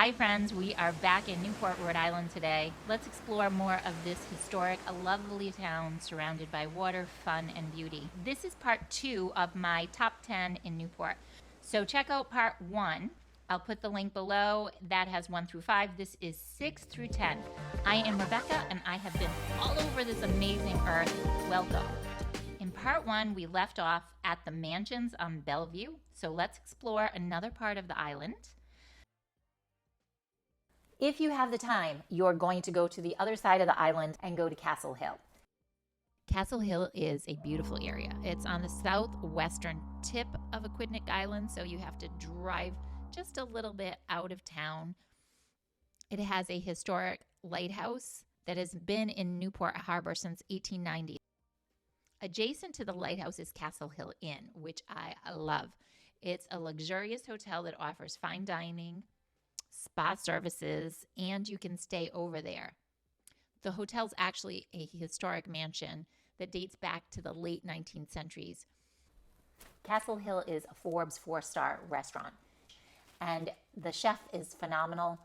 Hi friends, we are back in Newport, Rhode Island today. Let's explore more of this historic, lovely town surrounded by water, fun, and beauty. This is part 2 of my top 10 in Newport. So check out part 1. I'll put the link below. That has 1 through 5. This is 6 through 10. I am Rebekah and I have been all over this amazing earth. Welcome. In part 1, we left off at the mansions on Bellevue. So let's explore another part of the island. If you have the time, you're going to go to the other side of the island and go to Castle Hill. Castle Hill is a beautiful area. It's on the southwestern tip of Aquidneck Island, so you have to drive just a little bit out of town. It has a historic lighthouse that has been in Newport Harbor since 1890. Adjacent to the lighthouse is Castle Hill Inn, which I love. It's a luxurious hotel that offers fine dining, spa services, and you can stay over there. The hotel's actually a historic mansion that dates back to the late 19th centuries. Castle Hill is a Forbes 4-star restaurant, and the chef is phenomenal.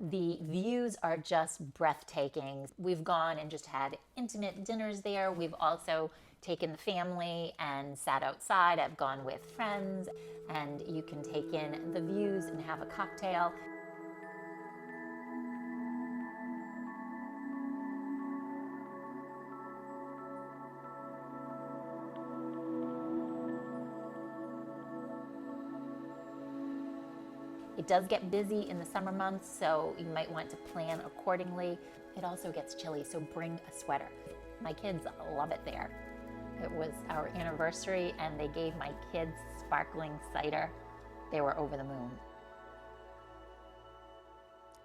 The views are just breathtaking. We've gone and just had intimate dinners there. We've also taken the family and sat outside. I've gone with friends, and you can take in the views and have a cocktail. It does get busy in the summer months, so you might want to plan accordingly. It also gets chilly, so bring a sweater. My kids love it there. It was our anniversary and they gave my kids sparkling cider. They were over the moon.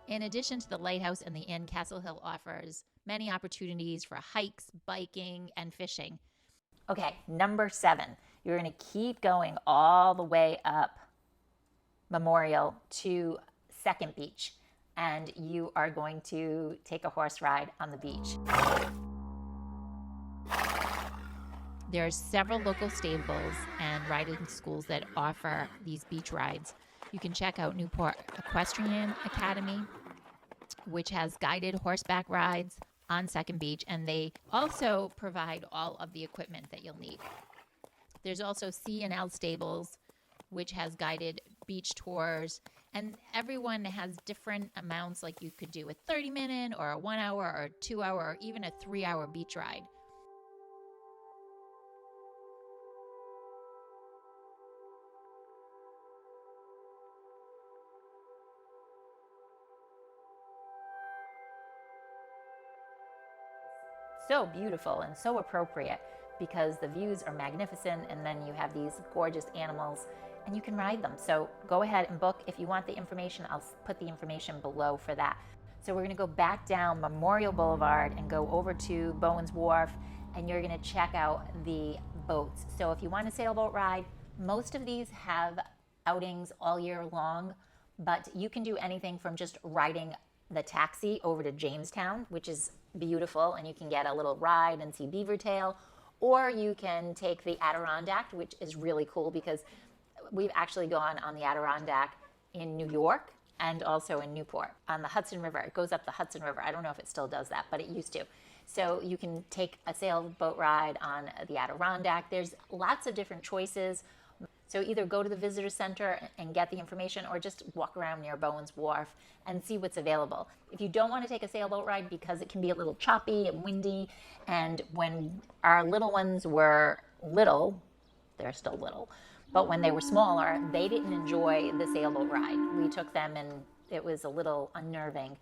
In addition to the lighthouse and the inn, Castle Hill offers many opportunities for hikes, biking, and fishing. Okay, number 7. You're going to keep going all the way up Memorial to Second Beach, and you are going to take a horse ride on the beach. There are several local stables and riding schools that offer these beach rides. You can check out Newport Equestrian Academy, which has guided horseback rides on Second Beach, and they also provide all of the equipment that you'll need. There's also C&L Stables, which has guided beach tours, and everyone has different amounts, like you could do a 30-minute or a 1 hour or 2 hour or even a 3-hour beach ride. So beautiful and so appropriate because the views are magnificent, and then you have these gorgeous animals and you can ride them. So go ahead and book. If you want the information, I'll put the information below for that. So we're going to go back down Memorial Boulevard and go over to Bowens Wharf, and you're going to check out the boats. So if you want a sailboat ride, most of these have outings all year long, but you can do anything from just riding the taxi over to Jamestown, which is beautiful, and you can get a little ride and see Beaver Tail, or you can take the Adirondack, which is really cool because we've actually gone on the Adirondack in New York and also in Newport on the Hudson River. It goes up the Hudson River. I don't know if it still does that, but it used to. So you can take a sailboat ride on the Adirondack. There's lots of different choices. So either go to the visitor center and get the information, or just walk around near Bowens Wharf and see what's available. If you don't want to take a sailboat ride because it can be a little choppy and windy, and when our little ones were little, they're still little, but when they were smaller, they didn't enjoy the sailboat ride. We took them and it was a little unnerving.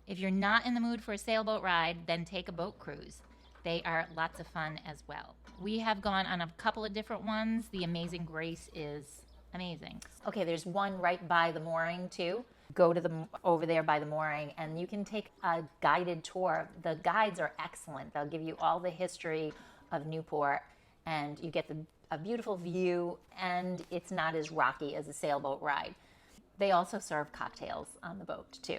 If you're not in the mood for a sailboat ride, then take a boat cruise. They are lots of fun as well. We have gone on a couple of different ones. The Amazing Grace is amazing. Okay, there's one right by the mooring too. Go to over there by the mooring and you can take a guided tour. The guides are excellent. They'll give you all the history of Newport, and you get a beautiful view, and it's not as rocky as a sailboat ride. They also serve cocktails on the boat too.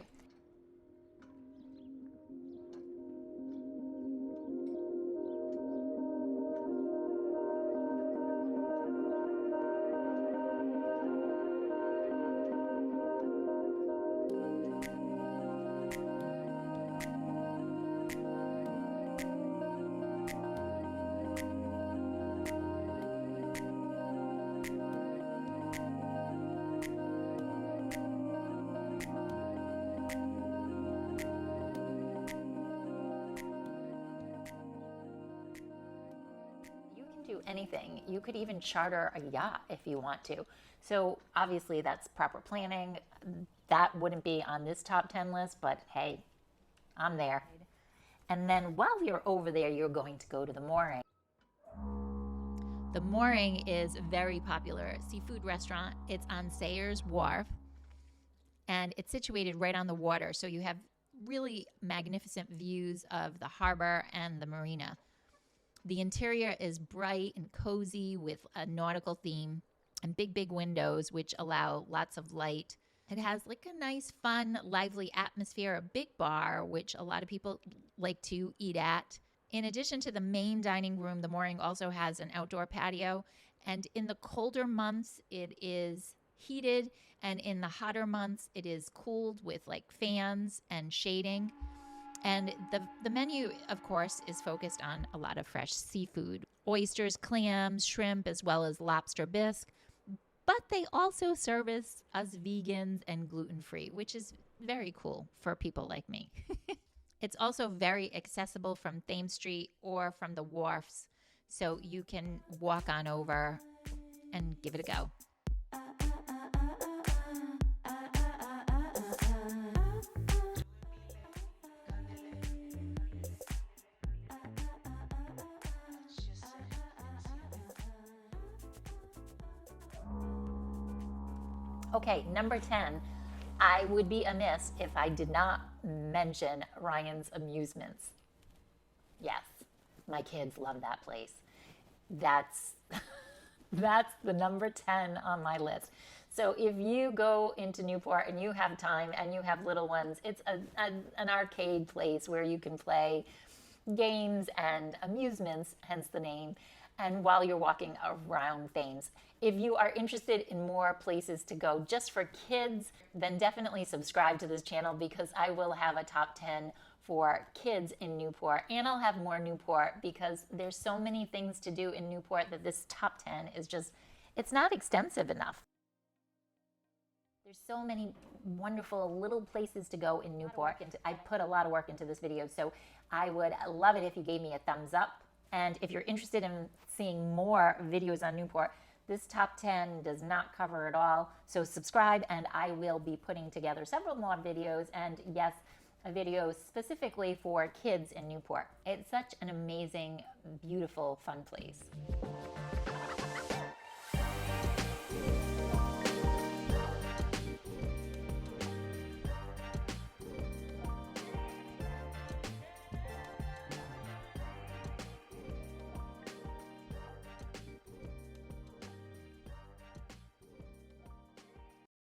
do anything. You could even charter a yacht if you want to. So obviously that's proper planning. That wouldn't be on this top 10 list, but hey, I'm there. And then while you're over there, you're going to go to the Mooring. The Mooring is a very popular seafood restaurant. It's on Sayers Wharf, and it's situated right on the water. So you have really magnificent views of the harbor and the marina. The interior is bright and cozy with a nautical theme and big windows, which allow lots of light. It has like a nice, fun, lively atmosphere, a big bar, which a lot of people like to eat at. In addition to the main dining room, the Mooring also has an outdoor patio. And in the colder months, it is heated. And in the hotter months, it is cooled with like fans and shading. And the menu, of course, is focused on a lot of fresh seafood, oysters, clams, shrimp, as well as lobster bisque. But they also service us vegans and gluten-free, which is very cool for people like me. It's also very accessible from Thames Street or from the wharfs, so you can walk on over and give it a go. Okay, number 10. I would be amiss if I did not mention Ryan's Amusements. Yes, my kids love that place. That's the number 10 on my list. So if you go into Newport and you have time and you have little ones, it's an arcade place where you can play games and amusements, hence the name, and while you're walking around Thames. If you are interested in more places to go just for kids, then definitely subscribe to this channel, because I will have a top 10 for kids in Newport, and I'll have more Newport because there's so many things to do in Newport that this top 10 is just, it's not extensive enough. There's so many wonderful little places to go in Newport, and I put a lot of work into this video, so I would love it if you gave me a thumbs up. And if you're interested in seeing more videos on Newport, this top 10 does not cover it all. So subscribe, and I will be putting together several more videos, and yes, a video specifically for kids in Newport. It's such an amazing, beautiful, fun place.